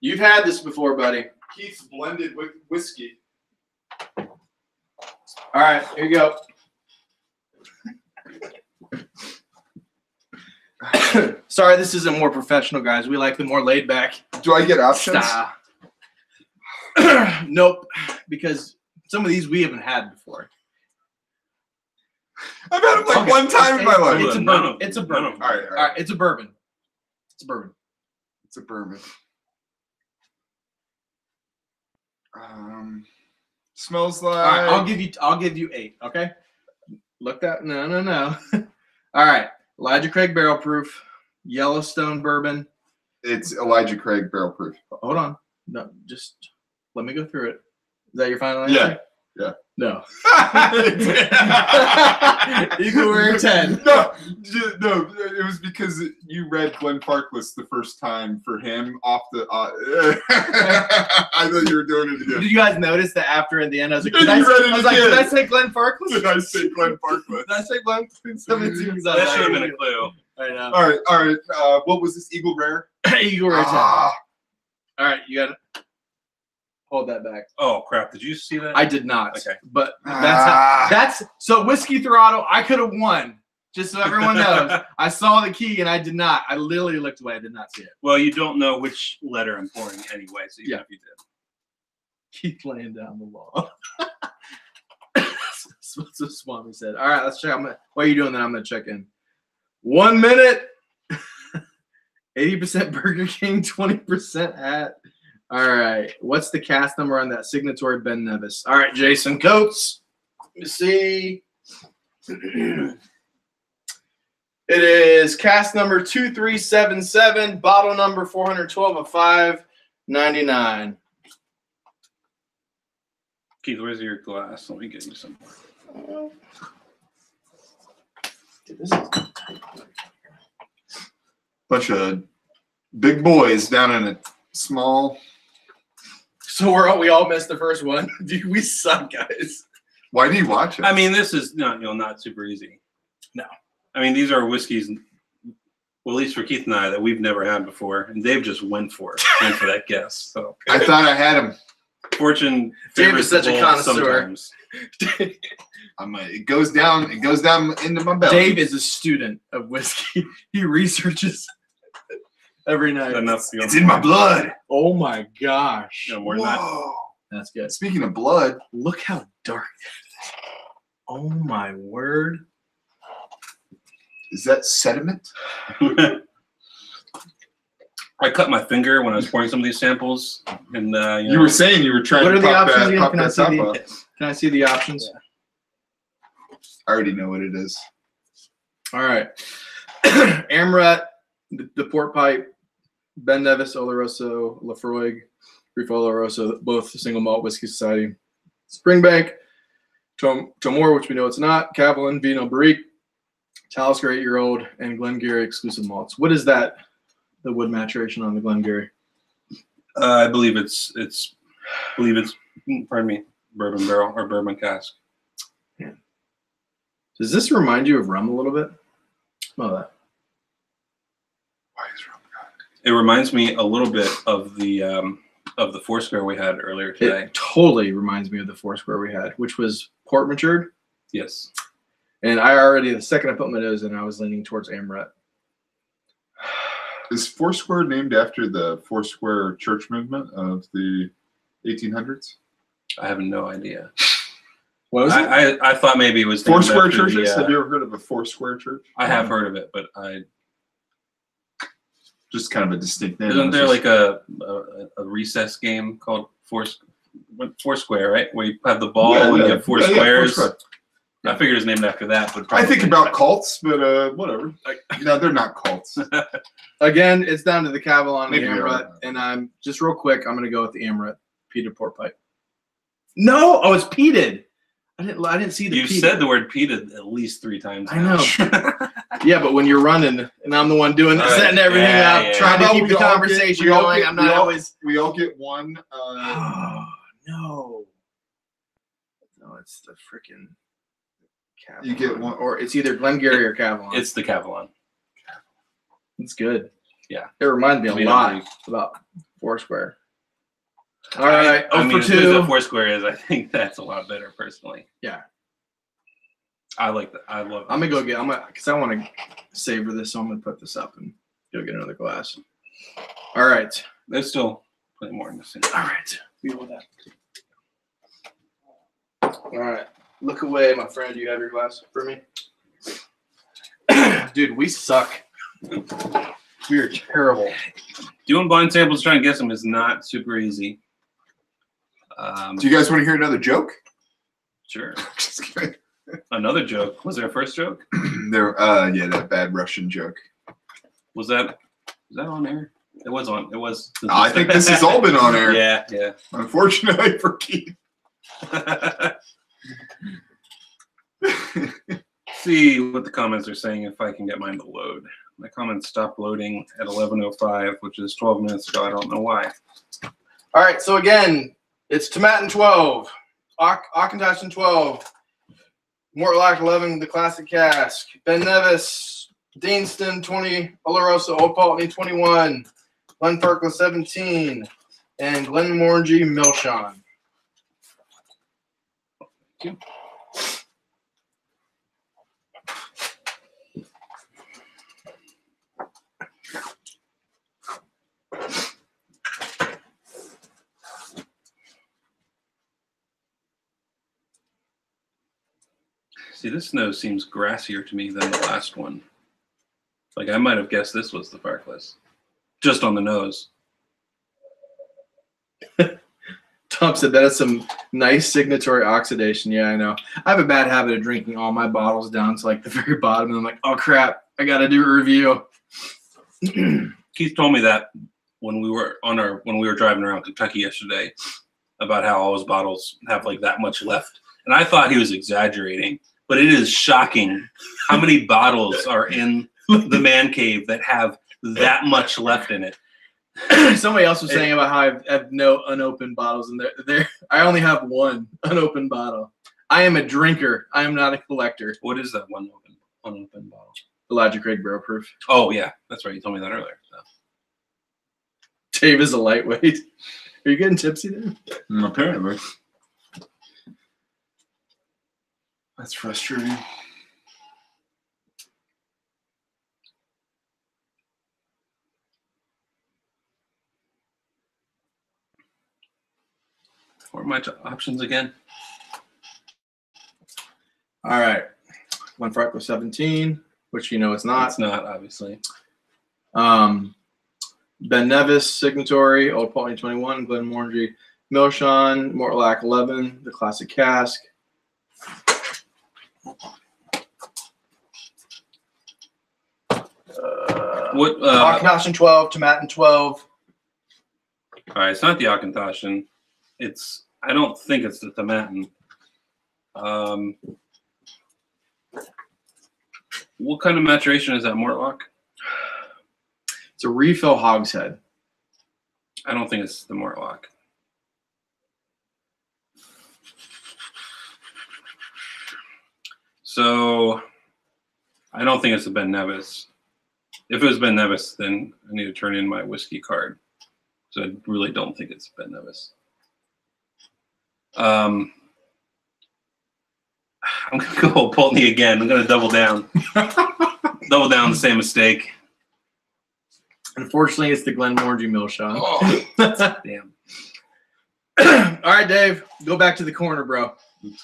You've had this before, buddy.
Keith's blended with whiskey.
All right, here you go. Sorry, this isn't more professional, guys. We like the more laid back
Do I get options?
style. Nope, because some of these we haven't had before.
I've had them like
Okay.
one time in my life.
It's a
None
bourbon.
of-
It's a
none
bourbon.
of them.
All right,
All right, it's a bourbon. It's a bourbon.
It's a bourbon. Smells like.
All right, I'll give you 8. Okay. Look that. No. All right, Elijah Craig Barrel Proof, Yellowstone Bourbon.
It's Elijah Craig Barrel Proof.
Hold on. No, just let me go through it. Is that your final answer?
Yeah.
No. You can wear a 10.
No, it was because you read Glenn Farkless the first time for him off the. I thought you were doing it again.
Did you guys notice that after at the end I was like,
Then
did I,
you read it
I was like,
again.
did I say Glenn Farkless?
Did I say Glenn Farkless?
Did I say Glenn? 17 because I
That
was
should have
like,
been a clue.
I know.
All right. What was this? Eagle Rare?
Eagle Rare 10.
Ah,
All right, you got to hold that back.
Oh crap! Did you see that?
I did not.
Okay.
But that's
Ah.
so Whiskey Throttle. I could have won. Just so everyone knows, I saw the key and I did not. I literally looked away. I did not see it.
Well, you don't know which letter I'm pouring anyway, so even
Yeah.
if you did.
Keep laying down the law. That's what Swami said. All right, let's check. While you're doing that, I'm gonna check in. 1 minute. 80% Burger King, 20% at. All right. What's the cast number on that signatory Ben Nevis? All right, Jason Coates. Let me see. It is cast number 2377, bottle number 412 of 599.
Keith, where's your glass? Let me get you some.
Dude, this is
bunch of big boys down in a small.
So we all missed the first one. Dude, we suck, guys.
Why do you watch it?
I mean, this is not super easy.
No.
I mean, these are whiskeys, well, at least for Keith and I, that we've never had before, and Dave just went for that guess. So
I thought I had him.
fortune
Dave
favors
is such
the
a
bold
connoisseur.
sometimes.
It goes down into my belly.
Dave is a student of whiskey. He researches every night.
Enough.
It's in my blood.
Oh my gosh.
No more than that.
Whoa.
That's good.
Speaking of blood,
Look how dark that is. Oh my word.
is that sediment?
I cut my finger when I was pouring some of these samples, and
You were saying you were trying
What
to
are the
pop
options
that,
again?
pop
Can I
that
see
top
the-
off.
Can I see the options?
I already know what it is.
All right. Amrat, the Port Pipe, Ben Nevis, Oloroso, Lafroig, Grifo Oloroso, both Single Malt Whiskey Society. Springbank, Tomor, which we know it's not, Cavalier, Vino Barrique, Talisker 8-year-old, and Glengarry exclusive malts. What is that? The wood maturation on the Glengarry?
I believe it's pardon me, bourbon barrel or bourbon cask.
Does this remind you of rum a little bit? Smell that.
Why is rum?
It reminds me a little bit of the Foursquare we had earlier today.
It totally reminds me of the Foursquare we had, which was port matured.
Yes.
And I already, the second I put my nose in, I was leaning towards Amrat.
Is Foursquare named after the Foursquare church movement of the 1800s?
I have no idea.
What was it?
I thought maybe it was named
Foursquare
after
churches?
the,
Have you ever heard of a Foursquare church?
I have heard of it, but I
Just kind of a distinct name.
isn't there like a recess game called Foursquare, right? Where you have the ball and you have four squares.
Foursquare.
I figured it was named after that, but
I think about cults, but whatever. No, they're not cults.
Again, it's down to the Cavalon and the
Maybe you're
Amaret,
right.
and I'm just real quick. I'm gonna go with the Amaret peated pork pipe. No, oh, it's peated. I didn't see the.
You've
peated.
said the word peated at least 3 times.
I
now.
know. Yeah, but when you're running, and I'm the one doing
Right.
setting everything
Yeah,
up,
yeah.
trying to
How
keep
about
the
we all
conversation
get- we all
going.
get-
I'm not always.
We all get one.
Oh no. No, it's the freaking. Cavalon.
You get one,
or it's either Glengarry or Cavalon.
It's the Cavalon.
It's good.
Yeah.
It reminds me
I
a
mean,
lot about Foursquare. All right.
I mean,
for
as good as
2.
the Foursquare is, I think that's a lot better personally.
Yeah.
I like that. I love.
I'm gonna go because I want to savor this, so I'm gonna put this up and go get another glass. All right.
There's still plenty more in this thing.
All right. Deal with that. All right. Look away, my friend. Do you have your glass for me? Dude, we suck. We are terrible.
Doing blind samples, trying to guess them is not super easy.
do you guys want to hear another joke?
Sure.
Just kidding.
Another joke. Was there a first joke?
There, yeah, that bad Russian joke.
Was that on air? It was on. It was.
I think this has all been on air.
Yeah, yeah.
Unfortunately for Keith.
See what the comments are saying if I can get mine to load. My comments stopped loading at 11:05, which is 12 minutes ago. I don't know why.
All right. So again, it's Tomatin 12, Auchentoshan 12, Mortlock 11, the classic cask, Ben Nevis, Deanston 20, Oloroso, Old Paltney 21, Glenfarclas 17, and Glenmorangie Milshon.
Thank you. See, this nose seems grassier to me than the last one. Like I might have guessed this was the Farkless, just on the nose.
Tom said that is some nice signatory oxidation. Yeah, I know. I have a bad habit of drinking all my bottles down to like the very bottom, and I'm like, oh crap, I got to do a review.
Keith told me that when we were driving around Kentucky yesterday about how all his bottles have like that much left, and I thought he was exaggerating. But it is shocking how many bottles are in the man cave that have that much left in it.
Somebody else was saying about how I have no unopened bottles, and I only have one unopened bottle. I am a drinker. I am not a collector.
What is that one unopened bottle?
Elijah Craig Bro Proof.
Oh yeah, that's right. You told me that earlier. So.
Dave is a lightweight. Are you getting tipsy there?
Apparently. That's frustrating.
What are my options again?
All right. Glenfarclas 17, which you know it's not.
It's not, obviously.
Ben Nevis, Signatory, Old Paltney 21, Glenmorangie Milshon, Mortlack 11, the classic cask.
What?
Auchentoshan 12, Tomatin 12.
All right, it's not the Auchentoshan. I don't think it's the Tomatin. What kind of maturation is that, Mortlock?
It's a refill hogshead.
I don't think it's the Mortlock. So I don't think it's the Ben Nevis. If it was Ben Nevis, then I need to turn in my whiskey card. So I really don't think it's Ben Nevis. I'm going to go Pulteney again. I'm going to double down. Double down the same mistake.
Unfortunately, it's the Glenmorangie Milshon.
Oh, damn.
All right, Dave, go back to the corner, bro.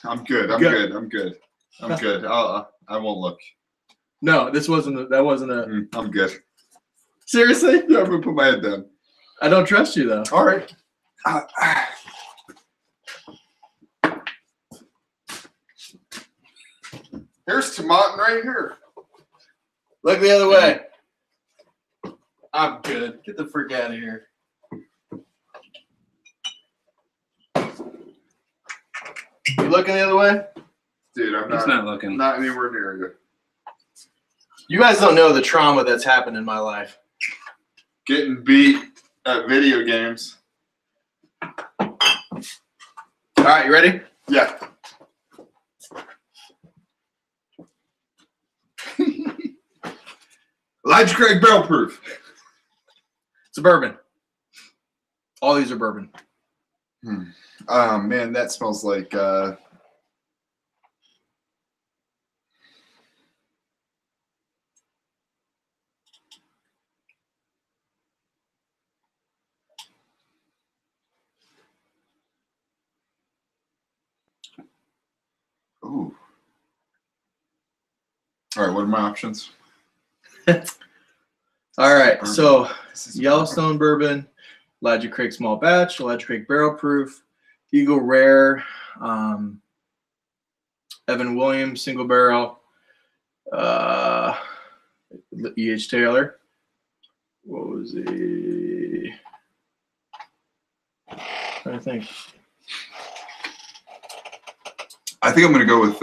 I'm good. I'm good. I won't look.
No, that wasn't a.
I'm good.
Seriously?
Yeah, I'm gonna put my head down.
I don't trust you, though.
All right. Here's tomatin right here.
Look the other way. I'm good. Get the frick out of here. You looking the other way?
Dude, I'm
He's not looking.
not anywhere near you.
You guys don't know the trauma that's happened in my life.
Getting beat at video games.
All right, you ready?
Yeah. Elijah Craig barrel proof.
It's a bourbon. All these are bourbon.
Man, that smells like ooh. All right, what are my options?
All right,
Bourbon.
so
This is
Yellowstone bourbon, Elijah Craig small batch, Elijah Craig barrel proof, Eagle Rare, Evan Williams single barrel, E.H. Taylor. What was he? I think.
I think I'm going to go with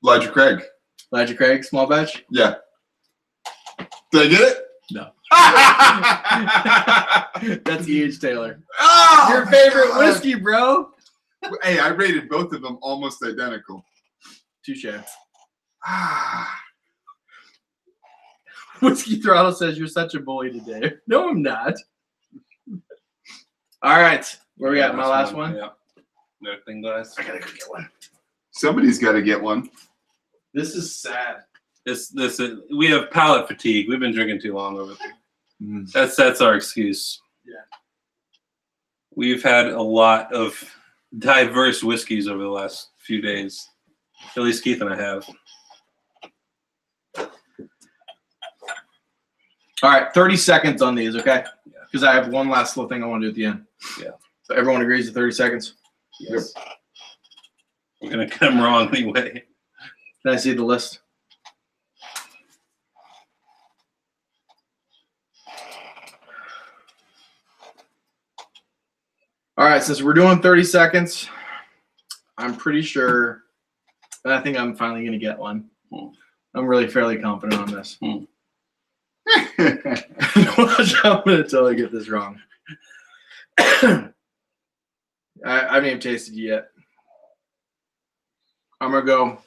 Elijah Craig.
Elijah Craig small batch.
Yeah. Did I get it?
No. That's E.H. Taylor.
Oh,
Your favorite
God.
whiskey, bro.
Hey, I rated both of them almost identical.
Touche.
Ah.
Whiskey Throttle says you're such a bully today. No, I'm not. All right, where we at? My last one.
Yeah. No thing glass.
I gotta go get one.
Somebody's got to get one.
This is sad.
We have palate fatigue. We've been drinking too long over there. That's our excuse.
Yeah.
We've had a lot of diverse whiskeys over the last few days. At least Keith and I have.
All right, 30 seconds on these, okay? Because I have one last little thing I want to do at the end.
Yeah.
So everyone agrees to 30 seconds?
Yes. We're gonna come wrong anyway.
Can I see the list? All right, since we're doing 30 seconds, I'm pretty sure, and I think I'm finally going to get one. I'm really fairly confident on this. Watch, I'm going to totally get this wrong. I haven't even tasted it yet. I'm going to go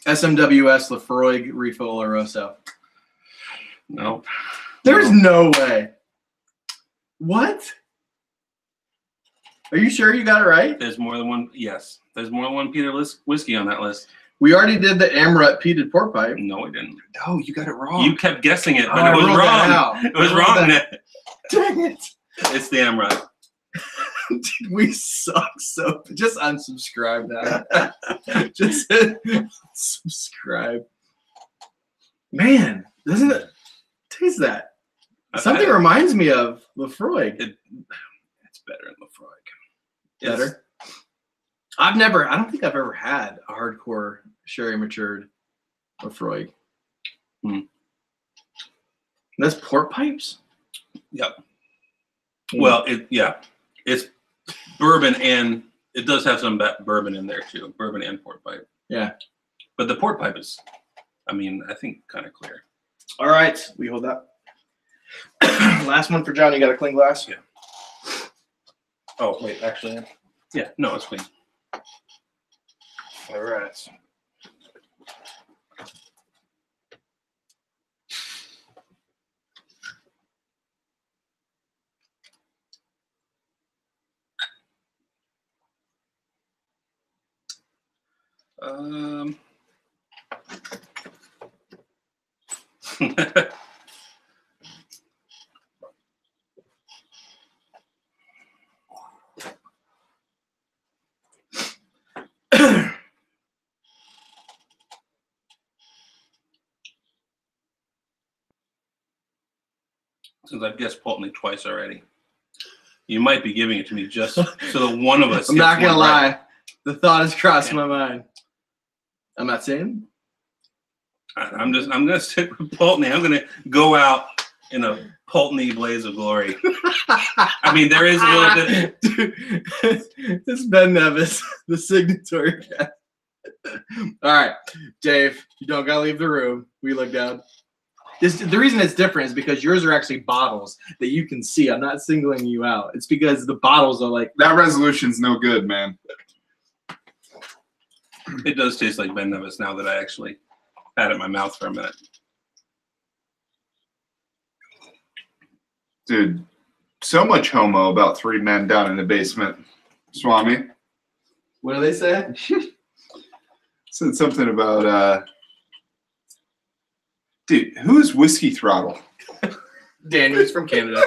SMWS Lafroig Refill Oloroso.
No.
There's no way. What? Are you sure you got it right?
There's more than one. Yes. There's more than one Peter whiskey on that list.
We already did the Amrut peated pork pipe.
No, we didn't.
No, you got it wrong.
You kept guessing it, but
Oh,
it was
I wrote that
wrong.
out.
It was
I wrote
wrong.
that-
Nick.
Dang it.
It's the Amrut.
We suck so. Just unsubscribe now. Just subscribe. Man, doesn't it taste that? Something reminds me of Lafroig.
It's better in Lafroig.
Better. I don't think I've ever had a hardcore sherry matured Lafroig. That's pork pipes?
Yep. Well, it's bourbon, and it does have some bourbon in there too. Bourbon and port pipe.
Yeah.
But the port pipe is, I think, kind of clear.
All right, we hold that. Last one for John. You got a clean glass?
Yeah. Oh wait, actually, yeah. No, it's clean.
All right.
Since I've guessed Pulteney twice already, you might be giving it to me just so that one of us.
I'm
gets
not gonna
one
lie.
right.
The thought has crossed my mind. I'm not saying.
I'm gonna stick with Pulteney. I'm gonna go out in a Pulteney blaze of glory. I mean, there is a little bit.
Dude, it's Ben Nevis, the signatory guy. All right, Dave, you don't gotta leave the room. We look down. The reason it's different is because yours are actually bottles that you can see. I'm not singling you out. It's because the bottles are like
That resolution's no good, man.
It does taste like Ben Nevis now that I actually had it in my mouth for a minute.
Dude, so much homo about 3 men down in the basement. Swami
what do they say?
said something about, dude, who is Whiskey Throttle?
Daniel's from Canada.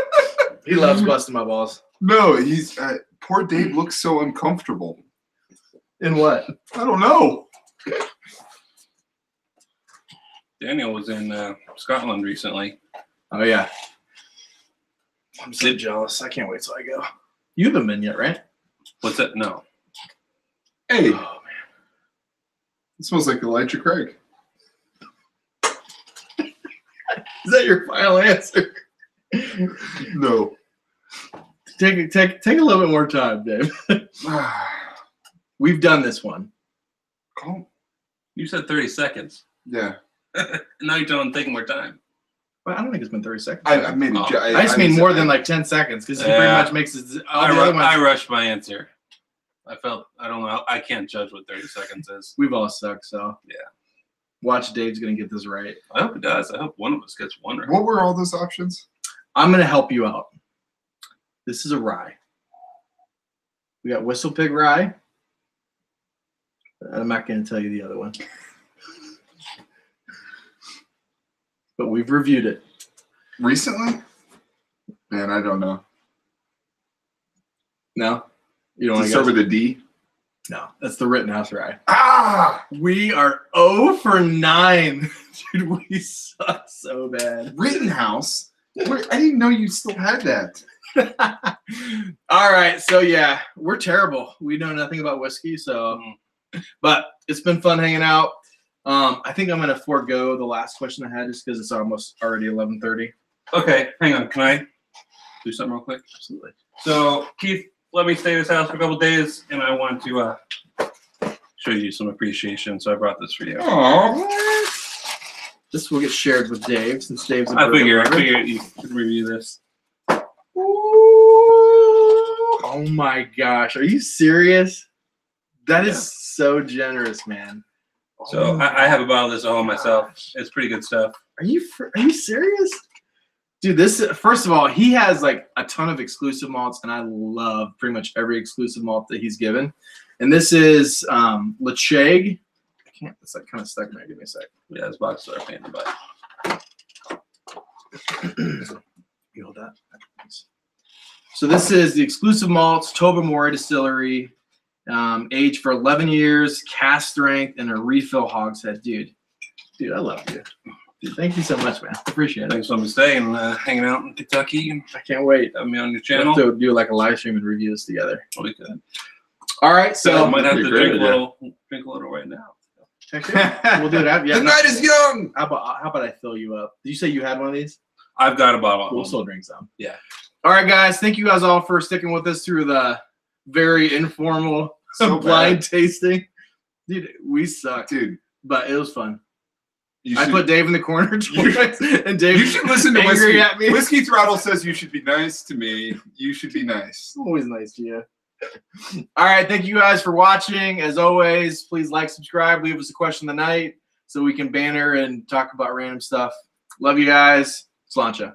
He loves busting my balls.
No, he's, poor Dave looks so uncomfortable.
In what?
I don't know.
Daniel was in Scotland recently.
Oh, yeah. I'm so jealous. I can't wait till I go. You haven't been yet, right?
What's that? No.
Hey,
Oh, man.
it smells like Elijah Craig.
Is that your final answer?
No.
Take a little bit more time, Dave. We've done this one.
Oh,
You said 30 seconds.
yeah.
Now you're telling him take more time.
Well, I don't think it's been 30 seconds.
I made
Oh.
I just mean more than like 10 seconds because he pretty
Yeah.
much makes it.
I rushed my answer. I don't know. I can't judge what 30 seconds is.
We've all sucked, so.
Yeah.
Watch Dave's going to get this right.
I hope it does. I hope one of us gets one right.
What were all those options?
I'm going to help you out. This is a rye. We got Whistle Pig rye. I'm not going to tell you the other one. But we've reviewed it.
Recently? Man, I don't know.
No? You don't
Does
want
it
to
start
go?
with a D?
No, that's the Rittenhouse rye.
Ah!
We are 0 for 9. Dude, we suck so bad.
Rittenhouse? Wait, I didn't know you still had that.
All right, so yeah, we're terrible. We know nothing about whiskey, so but it's been fun hanging out. I think I'm gonna forego the last question I had just because it's almost already 11:30.
Okay, hang on. Can I do something real quick?
Absolutely.
So Keith let me stay at his house for a couple days, and I want to show you some appreciation. So I brought this for you.
Oh,
This will get shared with Dave since Dave's a
I
bourbon
figure
lover.
you could review this.
Oh my gosh, are you serious? That is
Yeah.
so generous, man.
So
Oh
I have a bottle of this at home
my
myself.
gosh.
It's pretty good stuff.
Are you serious? Dude, this first of all, he has like a ton of exclusive malts, and I love pretty much every exclusive malt that he's given. And this is Lecheg. I can't. It's like kind of stuck in there. Give me a sec.
Yeah, this box is our pain in the butt.
You hold that. So this is the exclusive malts, Tobermory Distillery, aged for 11 years, cast strength, and a refill hogshead. Dude, I love you. Dude, thank you so much, man. Appreciate it.
Thanks for letting me stay and hanging out in Kentucky and
I can't wait.
having me on your
We'll
channel.
have to do like a live stream and review this together.
We could.
All right,
So
so
I might have to
That'd be a
drink
great
a little right now.
heck yeah. We'll do it after. Yeah,
the night is young.
how about I fill you up? Did you say you had one of these?
I've got a bottle. at
We'll
home.
still drink some.
Yeah.
All right, guys. Thank you guys all for sticking with us through the very informal
So
blind
bad.
tasting. Dude, we suck,
Dude,
but it was fun.
you
I
should,
put Dave in the corner twice, and Dave
you should listen to
angry
Whiskey.
at me.
Whiskey Throttle says you should be nice to me. You should be nice.
I'm always nice to you. All right, thank you guys for watching. As always, please like, subscribe, leave us a question of the night so we can banter and talk about random stuff. Love you guys. Sláinte.